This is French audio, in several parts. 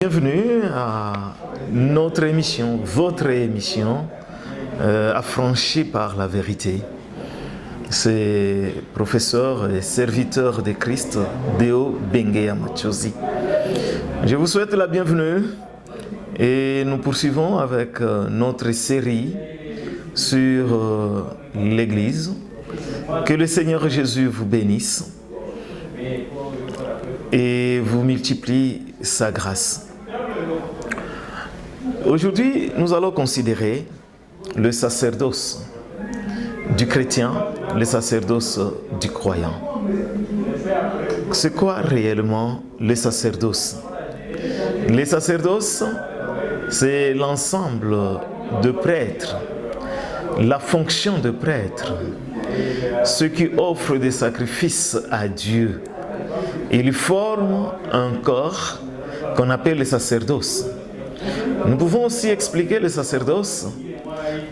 Bienvenue à notre émission, votre émission, affranchie par la vérité. C'est professeur et serviteur de Christ, Deo Benguea Machozi. Je vous souhaite la bienvenue et nous poursuivons avec notre série sur l'Église. Que le Seigneur Jésus vous bénisse et vous multiplie sa grâce. Aujourd'hui, nous allons considérer le sacerdoce du chrétien, le sacerdoce du croyant. C'est quoi réellement le sacerdoce? Le sacerdoce, c'est l'ensemble de prêtres, la fonction de prêtre, ceux qui offrent des sacrifices à Dieu. Ils forment un corps qu'on appelle le sacerdoce. Nous pouvons aussi expliquer le sacerdoce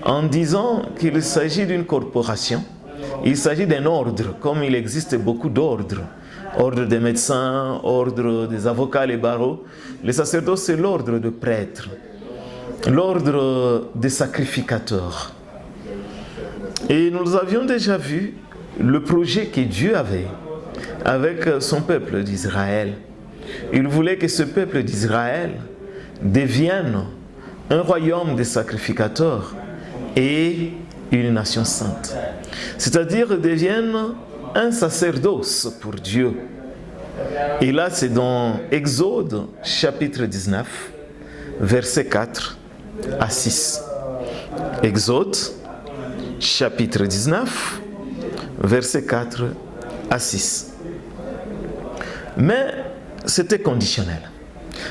en disant qu'il s'agit d'une corporation. Il s'agit d'un ordre, comme il existe beaucoup d'ordres. Ordre des médecins, ordre des avocats, les barreaux. Le sacerdoce, c'est l'ordre de prêtres, l'ordre des sacrificateurs. Et nous avions déjà vu le projet que Dieu avait avec son peuple d'Israël. Il voulait que ce peuple d'Israël devienne un royaume de sacrificateurs et une nation sainte. C'est-à-dire devienne un sacerdoce pour Dieu. Et là, c'est dans Exode chapitre 19, versets 4 à 6. Exode chapitre 19, versets 4 à 6. Mais c'était conditionnel.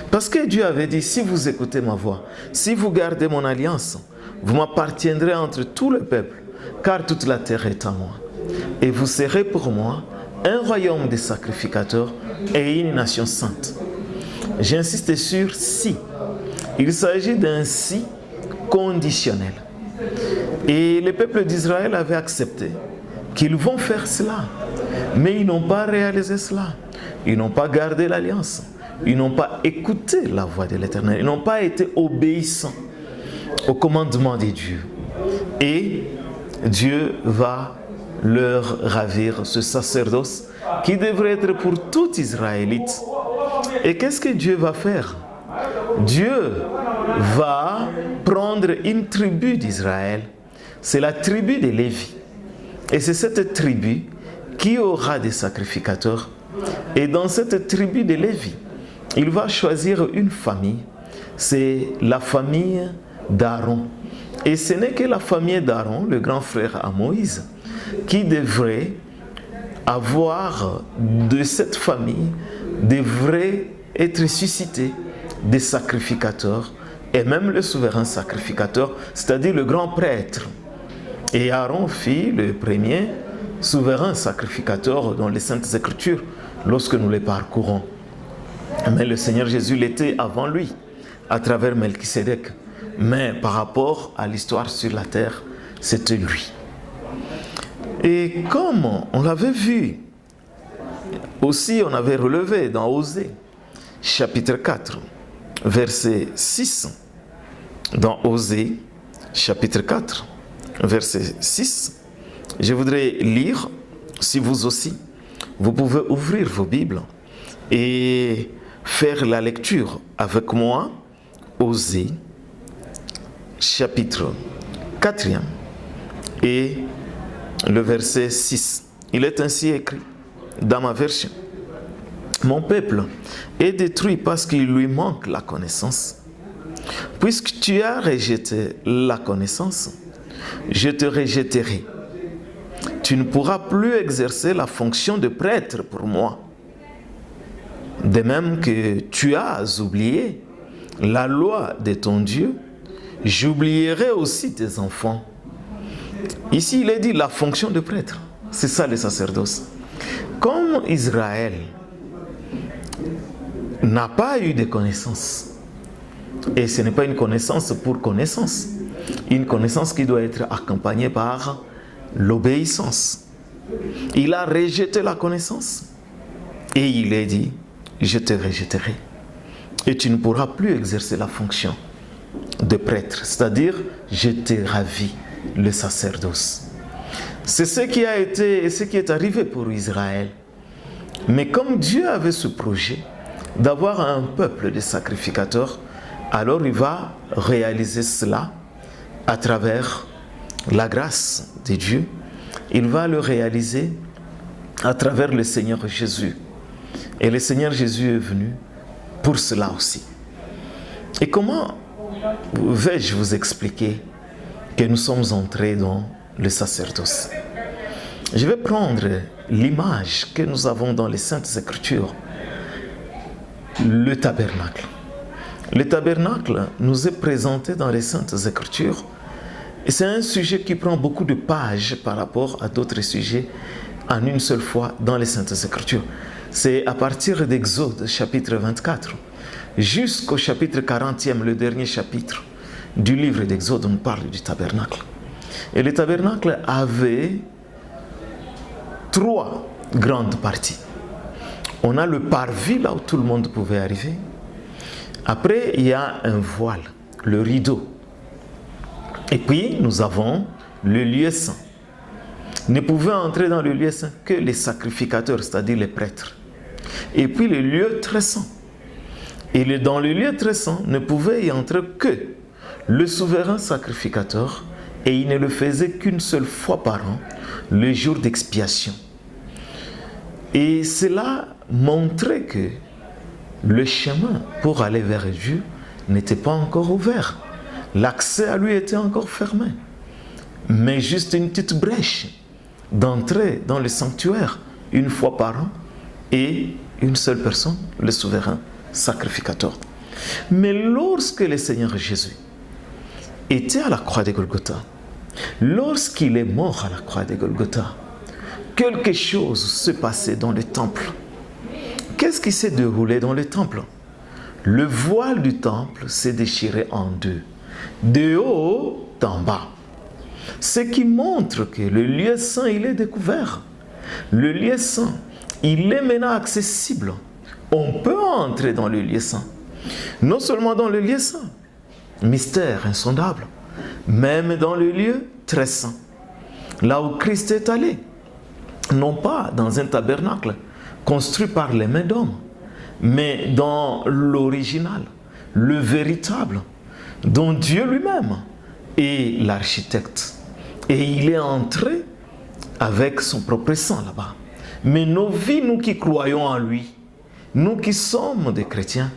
Parce que Dieu avait dit, si vous écoutez ma voix, si vous gardez mon alliance, vous m'appartiendrez entre tout le peuple, car toute la terre est à moi. Et vous serez pour moi un royaume de sacrificateurs et une nation sainte. J'insiste sur si. Il s'agit d'un si conditionnel. Et le peuple d'Israël avait accepté qu'ils vont faire cela. Mais ils n'ont pas réalisé cela. Ils n'ont pas gardé l'alliance. Ils n'ont pas écouté la voix de l'Éternel. Ils n'ont pas été obéissants au commandement de Dieu. Et Dieu va leur ravir ce sacerdoce qui devrait être pour tout Israélite. Et qu'est-ce que Dieu va faire? Dieu va prendre une tribu d'Israël. C'est la tribu de Lévi. Et c'est cette tribu qui aura des sacrificateurs. Et dans cette tribu de Lévi, il va choisir une famille. C'est la famille d'Aaron. Et ce n'est que la famille d'Aaron, le grand frère à Moïse, qui devrait avoir de cette famille, devrait être suscité des sacrificateurs, et même le souverain sacrificateur, c'est-à-dire le grand prêtre. Et Aaron fit le premier souverain sacrificateur dans les Saintes Écritures, lorsque nous les parcourons. Mais le Seigneur Jésus l'était avant lui, à travers Melchisédek. Mais par rapport à l'histoire sur la terre, c'était lui. Et comme on l'avait vu, aussi on avait relevé dans Osée, chapitre 4, verset 6, dans Osée, chapitre 4, verset 6, je voudrais lire, si vous aussi, vous pouvez ouvrir vos Bibles et faire la lecture avec moi, Osée, chapitre 4 et le verset 6. Il est ainsi écrit dans ma version. Mon peuple est détruit parce qu'il lui manque la connaissance. Puisque tu as rejeté la connaissance, je te rejetterai. Tu ne pourras plus exercer la fonction de prêtre pour moi. De même que tu as oublié la loi de ton Dieu, j'oublierai aussi tes enfants. Ici, il est dit la fonction de prêtre. C'est ça le sacerdoce. Comme Israël n'a pas eu de connaissance, et ce n'est pas une connaissance pour connaissance, une connaissance qui doit être accompagnée par l'obéissance. Il a rejeté la connaissance et il est dit, je te rejetterai. et tu ne pourras plus exercer la fonction de prêtre, c'est-à-dire je t'ai ravi le sacerdoce. C'est ce qui a été et ce qui est arrivé pour Israël. Mais comme Dieu avait ce projet d'avoir un peuple de sacrificateurs, alors il va réaliser cela à travers la grâce de Dieu. Il va le réaliser à travers le Seigneur Jésus. Et le Seigneur Jésus est venu pour cela aussi. Et comment vais-je vous expliquer que nous sommes entrés dans le sacerdoce? Je vais prendre l'image que nous avons dans les Saintes Écritures, le tabernacle. Le tabernacle nous est présenté dans les Saintes Écritures et c'est un sujet qui prend beaucoup de pages par rapport à d'autres sujets en une seule fois dans les Saintes Écritures. C'est à partir d'Exode chapitre 24 jusqu'au chapitre 40e, le dernier chapitre du livre d'Exode, on parle du tabernacle. Et le tabernacle avait 3 grandes parties. On a le parvis, là où tout le monde pouvait arriver. Après, il y a un voile, le rideau. Et puis, nous avons le lieu saint. Ne pouvaient entrer dans le lieu saint que les sacrificateurs, c'est-à-dire les prêtres. Et puis, le lieu très saint. Et dans le lieu très saint, ne pouvait y entrer que le souverain sacrificateur, et il ne le faisait qu'une seule fois par an, le jour d'expiation. Et cela montrait que le chemin pour aller vers Dieu n'était pas encore ouvert. L'accès à lui était encore fermé. Mais juste une petite brèche d'entrer dans le sanctuaire une fois par an et une seule personne, le souverain sacrificateur. Mais lorsque le Seigneur Jésus était à la croix de Golgotha, lorsqu'il est mort à la croix de Golgotha, quelque chose se passait dans le temple. Qu'est-ce qui s'est déroulé dans le temple? Le voile du temple s'est déchiré en deux, de haut en bas. Ce qui montre que le lieu saint, il est découvert. Le lieu saint, il est maintenant accessible. On peut entrer dans le lieu saint. Non seulement dans le lieu saint, mystère insondable, même dans le lieu très saint. Là où Christ est allé. Non pas dans un tabernacle construit par les mains d'hommes, mais dans l'original, le véritable, dont Dieu lui-même est l'architecte. Et il est entré avec son propre sang là-bas. Mais nos vies, nous qui croyons en lui, nous qui sommes des chrétiens,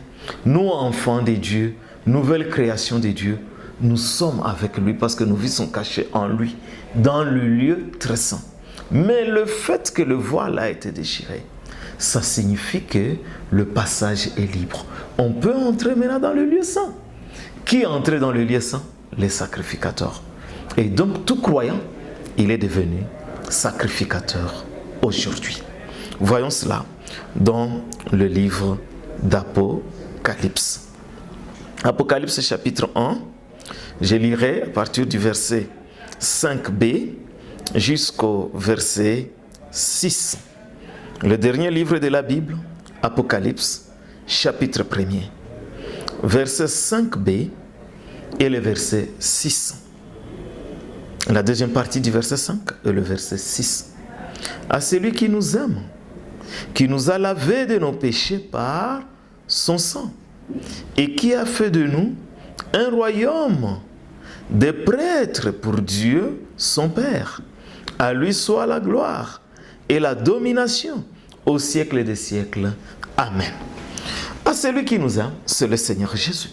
nous enfants de Dieu, nouvelle création de Dieu, nous sommes avec lui parce que nos vies sont cachées en lui, dans le lieu très saint. Mais le fait que le voile a été déchiré, ça signifie que le passage est libre. On peut entrer maintenant dans le lieu saint. Qui est entré dans le lieu saint? Les sacrificateurs. Et donc tout croyant, il est devenu sacrificateur aujourd'hui. Voyons cela dans le livre d'Apocalypse. Apocalypse chapitre 1, je lirai à partir du verset 5b jusqu'au verset 6. Le dernier livre de la Bible, Apocalypse, chapitre 1er, verset 5b et le verset 6. La deuxième partie du verset 5 et le verset 6. À celui qui nous aime, qui nous a lavés de nos péchés par son sang, et qui a fait de nous un royaume, des prêtres pour Dieu, son Père. À lui soit la gloire et la domination au siècle des siècles. Amen. À celui qui nous aime, c'est le Seigneur Jésus,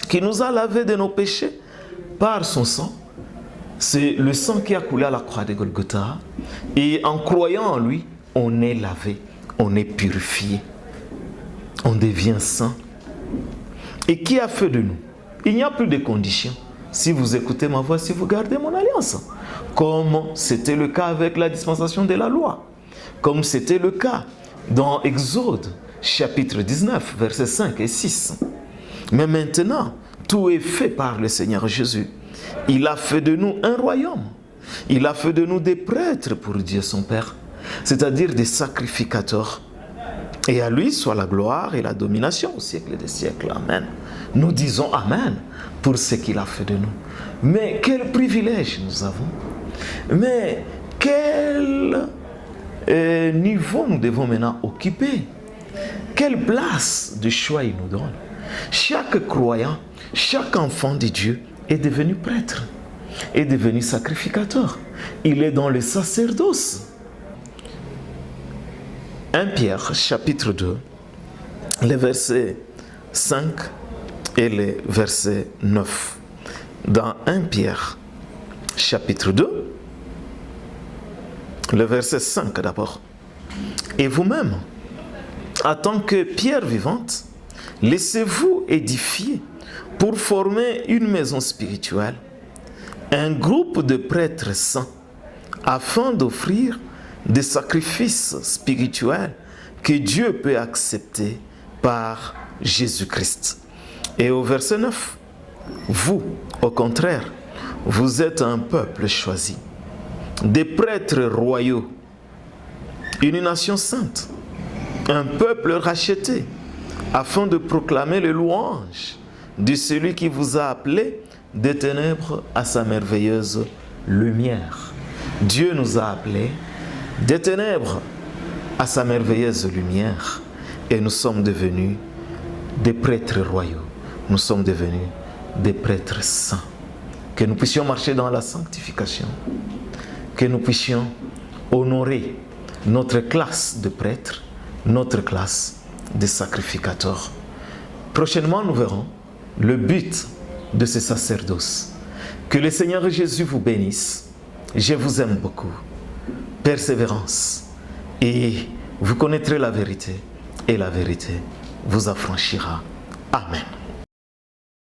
qui nous a lavés de nos péchés par son sang. C'est le sang qui a coulé à la croix de Golgotha. Et en croyant en lui, on est lavé, on est purifié, on devient saint. Et qui a fait de nous? Il n'y a plus de conditions. Si vous écoutez ma voix, si vous gardez mon alliance, comme c'était le cas avec la dispensation de la loi, comme c'était le cas dans Exode, chapitre 19, versets 5 et 6. Mais maintenant, tout est fait par le Seigneur Jésus. Il a fait de nous un royaume. Il a fait de nous des prêtres pour Dieu son Père, c'est-à-dire des sacrificateurs Et à lui soit la gloire et la domination au siècle des siècles. Amen. Nous disons Amen pour ce qu'il a fait de nous. Mais quel privilège nous avons. Mais quel niveau nous devons maintenant occuper. Quelle place de choix il nous donne. Chaque croyant, chaque enfant de Dieu est devenu prêtre, est devenu sacrificateur. Il est dans le sacerdoce. 1 Pierre, chapitre 2, les versets 5 et les versets 9. Dans 1 Pierre, chapitre 2, le verset 5 d'abord. Et vous-même, en tant que pierre vivante, laissez-vous édifier pour former une maison spirituelle, un groupe de prêtres saints, afin d'offrir des sacrifices spirituels que Dieu peut accepter par Jésus-Christ. Et au verset 9, vous, au contraire, vous êtes un peuple choisi, des prêtres royaux, une nation sainte, un peuple racheté, afin de proclamer les louanges de celui qui vous a appelé des ténèbres à sa merveilleuse lumière. Dieu nous a appelés des ténèbres à sa merveilleuse lumière et nous sommes devenus des prêtres royaux. Nous sommes devenus des prêtres saints. Que nous puissions marcher dans la sanctification. Que nous puissions honorer notre classe de prêtres, notre classe de sacrificateurs. Prochainement, nous verrons le but de ce sacerdoce. Que le Seigneur Jésus vous bénisse. Je vous aime beaucoup. Persévérance. Et vous connaîtrez la vérité. Et la vérité vous affranchira. Amen.